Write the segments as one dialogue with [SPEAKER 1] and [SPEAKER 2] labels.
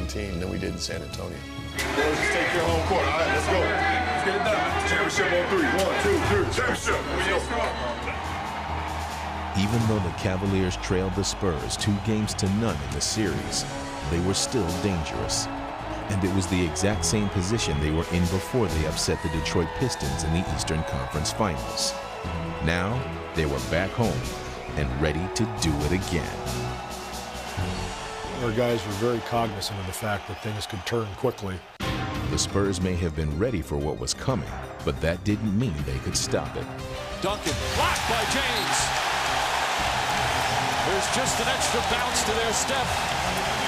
[SPEAKER 1] 2017 than we did in San Antonio.
[SPEAKER 2] Let's just take your home court. All right, let's go. Let's get it done. Championship on 3. 1, 2, 3. Championship.
[SPEAKER 3] Even though the Cavaliers trailed the Spurs 2-0 in the series, they were still dangerous. And it was the exact same position they were in before they upset the Detroit Pistons in the Eastern Conference Finals. Now, they were back home and ready to do it again.
[SPEAKER 4] Our guys were very cognizant of the fact that things could turn quickly.
[SPEAKER 3] The Spurs may have been ready for what was coming, but that didn't mean they could stop it.
[SPEAKER 5] Duncan, blocked by James. There's just an extra bounce to their step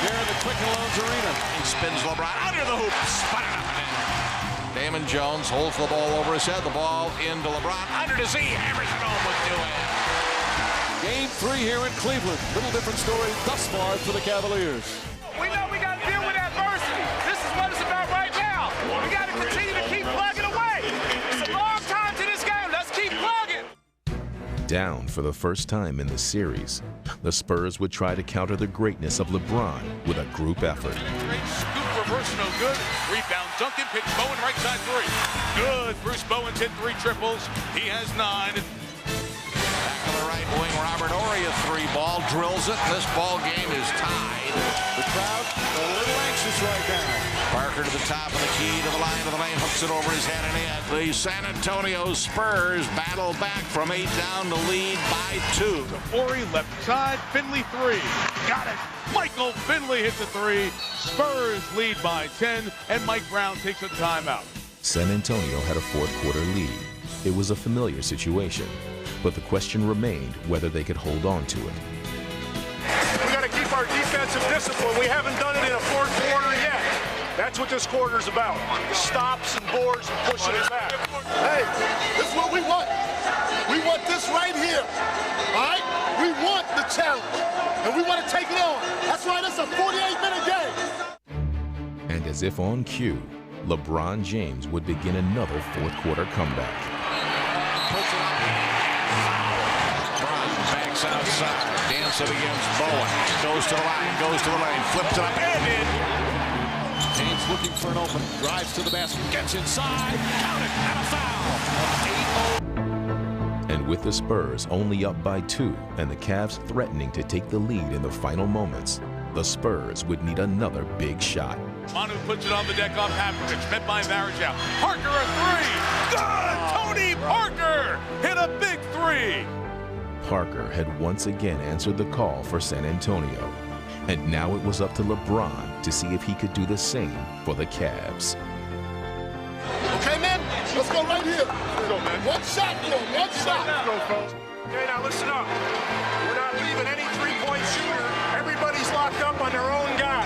[SPEAKER 5] here in the Quicken Loans Arena.
[SPEAKER 6] He spins LeBron under the hoop. Damon Jones holds the ball over his head. The ball into LeBron. Under to Z. Hammers it home with 2 in.
[SPEAKER 5] Game 3 here in Cleveland. Little different story thus far for the Cavaliers.
[SPEAKER 7] We know we got to deal with adversity. This is what it's about right now. We got to continue to keep plugging away. It's a long time to this game. Let's keep plugging.
[SPEAKER 3] Down for the first time in the series, the Spurs would try to counter the greatness of LeBron with a group effort.
[SPEAKER 7] Scoop reverse, no good. Rebound, Duncan, pitch Bowen, right side 3. Good. Bruce Bowen's hit 3 triples. He has 9.
[SPEAKER 6] Back to the right wing, Robert Horry, a 3-ball, drills it. This ball game is tied.
[SPEAKER 5] The crowd a little anxious right now.
[SPEAKER 6] Parker to the top of the key, to the line of the lane, hooks it over his head and in. The San Antonio Spurs battle back from 8 down to lead by 2.
[SPEAKER 7] Horry, left side, Finley 3. Got it. Michael Finley hits a 3. Spurs lead by 10, and Mike Brown takes a timeout.
[SPEAKER 3] San Antonio had a fourth-quarter lead. It was a familiar situation, but the question remained whether they could hold on to it.
[SPEAKER 8] We got to keep our defensive discipline. We haven't done it in a fourth quarter yet. That's what this quarter's about. Stops and boards and pushing it back.
[SPEAKER 2] Hey, this is what we want. We want this right here. All right? We want the challenge, and we want to take it on. That's why this is a 48-minute game.
[SPEAKER 3] And as if on cue, LeBron James would begin another fourth-quarter comeback.
[SPEAKER 6] Puts it up. LeBron backs outside. Dance it against Bowen. Goes to the line, goes to the lane, flips it up, and in.
[SPEAKER 5] James looking for an open, drives to the basket, gets inside, count it, and a foul.
[SPEAKER 3] And with the Spurs only up by 2 and the Cavs threatening to take the lead in the final moments, the Spurs would need another big shot.
[SPEAKER 7] Manu puts it on the deck off Havlicek, met by Varejao. Parker a 3. Good! Tony Parker hit a big 3.
[SPEAKER 3] Parker had once again answered the call for San Antonio. And now it was up to LeBron to see if he could do the same for the Cavs.
[SPEAKER 2] Okay, man? Let's go right here.
[SPEAKER 8] Let's go, man.
[SPEAKER 2] One shot, bro. One shot.
[SPEAKER 8] Let's go, folks. Okay, now listen up. We're not leaving any three-point shooter. Everybody's locked up on their own guy.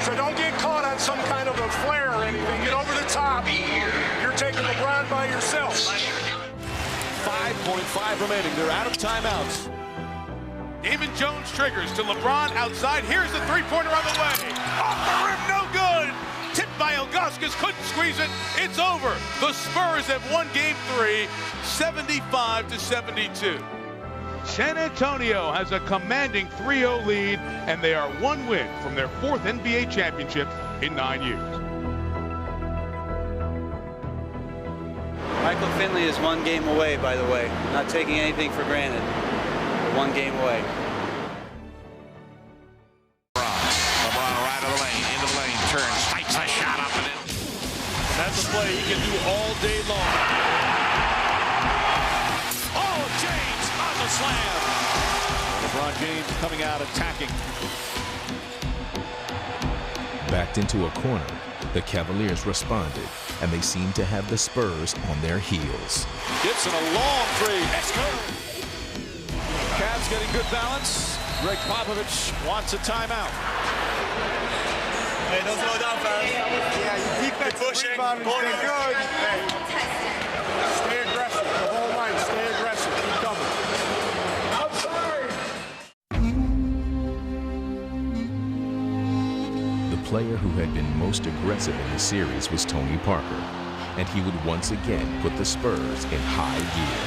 [SPEAKER 8] So don't get caught on some kind of a flare or anything. Get over the top. You're taking LeBron by yourself.
[SPEAKER 5] 5.5 remaining. They're out of timeouts.
[SPEAKER 7] Damon Jones triggers to LeBron outside. Here's the 3-pointer on the way. Off the rim, no good. Tipped by Ilgauskas, couldn't squeeze it. It's over. The Spurs have won Game 3, 75-72. San Antonio has a commanding 3-0 lead, and they are 1 win from their 4th NBA championship in 9 years.
[SPEAKER 9] Michael Finley is 1 game away, by the way. Not taking anything for granted. 1 game away.
[SPEAKER 6] LeBron right of the lane, into the lane, turns, spikes a shot up and in.
[SPEAKER 5] That's a play he can do all day long. Oh, James on the slam. LeBron James coming out attacking.
[SPEAKER 3] Backed into a corner, the Cavaliers responded, and they seemed to have the Spurs on their heels.
[SPEAKER 5] Gibson, a long 3. Let's go. Cavs getting good balance. Greg Popovich wants a timeout.
[SPEAKER 8] Hey, don't slow down, fans. Yeah, you keep that pushing. Going good. Hey. Stay aggressive. The whole line, stay aggressive. Keep coming. Outside.
[SPEAKER 3] The player who had been most aggressive in the series was Tony Parker, and he would once again put the Spurs in high gear.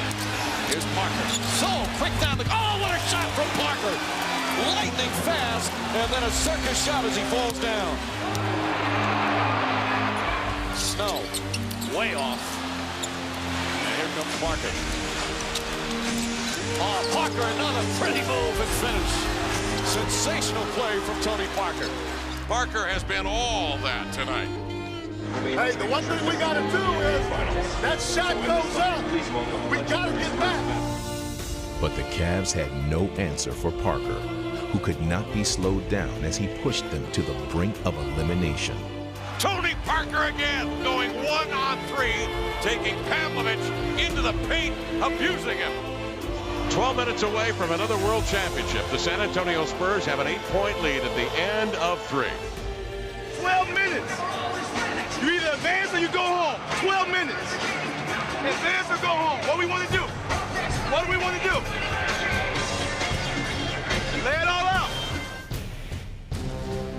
[SPEAKER 5] Here's Parker. So quick down the... Oh, what a shot from Parker. lightning fast, and then a circus shot as he falls down. Snow, way off. And here comes Parker. Oh, Parker, another pretty move and finish. Sensational play from Tony Parker.
[SPEAKER 6] Parker has been all that tonight.
[SPEAKER 2] Hey, the one thing we got to do is that shot goes up. We got to get back.
[SPEAKER 3] But the Cavs had no answer for Parker, who could not be slowed down as he pushed them to the brink of elimination.
[SPEAKER 6] Tony Parker again, going 1-on-3, taking Pavlovich into the paint, abusing him. 12 minutes away from another world championship. The San Antonio Spurs have an 8-point lead at the end of 3.
[SPEAKER 8] 12 minutes. You either advance or you go home. 12 minutes. Advance or go home. What we want to do? What do we want to do? Lay it all out.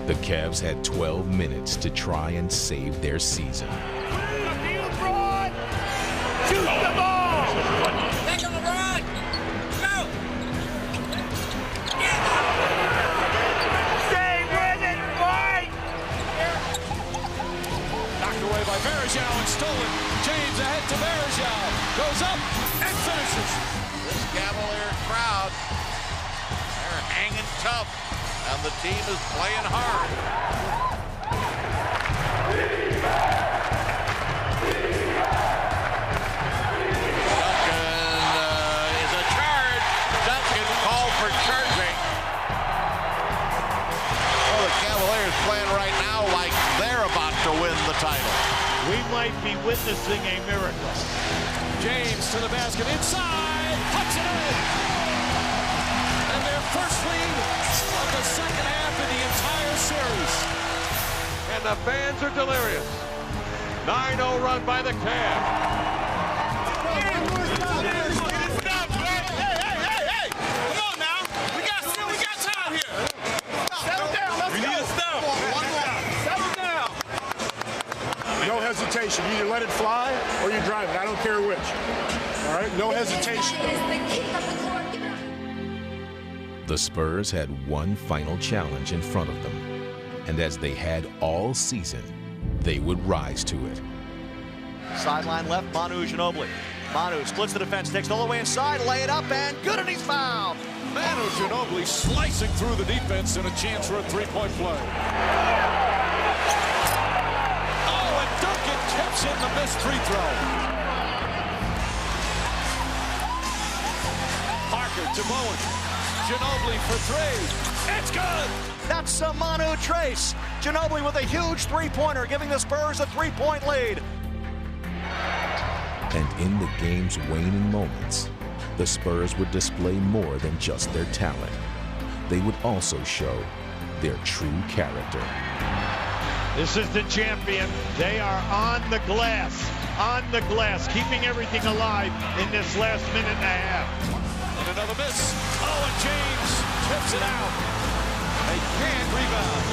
[SPEAKER 3] The Cavs had 12 minutes to try and save their season.
[SPEAKER 8] LeBron! Shoot the ball! Take him, LeBron! Go! Stay with it, boy!
[SPEAKER 5] Knocked away by Varejao and stolen. James ahead to Varejao. Goes up and finishes.
[SPEAKER 6] This Cavalier crowd, they're hanging tough, and the team is playing hard. Duncan is a charge. Duncan called for charging. Well, the Cavaliers playing right now like they're about to win the title.
[SPEAKER 8] We might be witnessing a miracle.
[SPEAKER 5] James to the basket inside. Puts it in. And their first lead of the second half in the entire series.
[SPEAKER 6] And the fans are delirious. 9-0 run by the Cavs.
[SPEAKER 8] Hey! Come on now. We got time here. Settle down. Let's go. Need to stop. Settle down.
[SPEAKER 2] No hesitation. You either let it fly or you drive it. I don't care which. All right? No hesitation.
[SPEAKER 3] The Spurs had one final challenge in front of them, and as they had all season, they would rise to it.
[SPEAKER 1] Sideline left, Manu Ginobili. Manu splits the defense, takes it all the way inside, lay it up, and good, and he's fouled.
[SPEAKER 5] Manu Ginobili slicing through the defense and a chance for a three-point play. Oh, and Duncan tips in the missed free throw. Parker to Bowen. Ginobili for three. It's good.
[SPEAKER 1] That's a Manu Trace. Ginobili with a huge three-pointer, giving the Spurs a three-point lead.
[SPEAKER 3] And in the game's waning moments, the Spurs would display more than just their talent. They would also show their true character.
[SPEAKER 8] This is the champion. They are on the glass, keeping everything alive in this last minute and a half.
[SPEAKER 5] And another miss. Oh, and James tips it out. They can't rebound.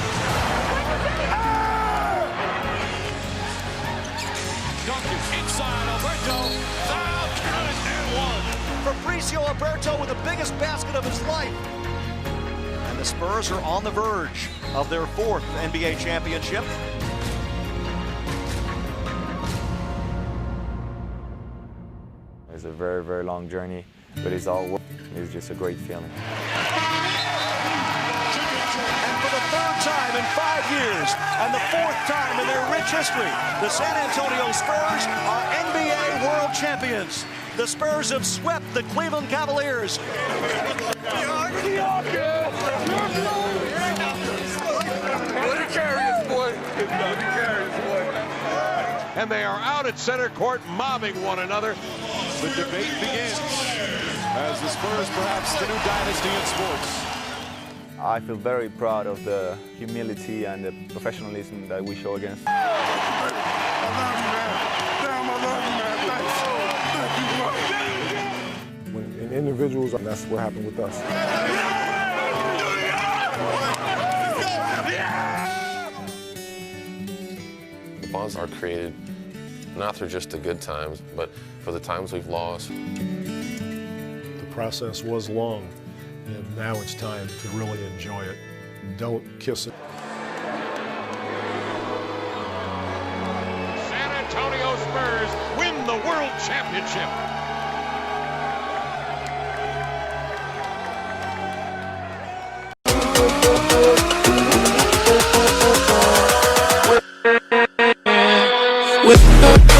[SPEAKER 5] Duncan inside, Alberto. Foul, count it, and one.
[SPEAKER 1] Fabrizio Alberto with the biggest basket of his life. And the Spurs are on the verge of their fourth NBA championship.
[SPEAKER 10] It's a very, very long journey, but it's all worth it. It's just a great feeling.
[SPEAKER 1] And for the third time in 5 years, and the fourth time in their rich history, the San Antonio Spurs are NBA World Champions. The Spurs have swept the Cleveland Cavaliers.
[SPEAKER 6] And they are out at center court mobbing one another.
[SPEAKER 5] The debate begins as the Spurs, perhaps the new dynasty in sports.
[SPEAKER 10] I feel very proud of the humility and the professionalism that we show against.
[SPEAKER 2] When in individuals, that's what happened with us.
[SPEAKER 11] The bonds are created not through just the good times, but for the times we've lost.
[SPEAKER 4] The process was long, And now it's time to really enjoy it. Don't kiss it.
[SPEAKER 6] San Antonio Spurs win the World Championship.
[SPEAKER 12] With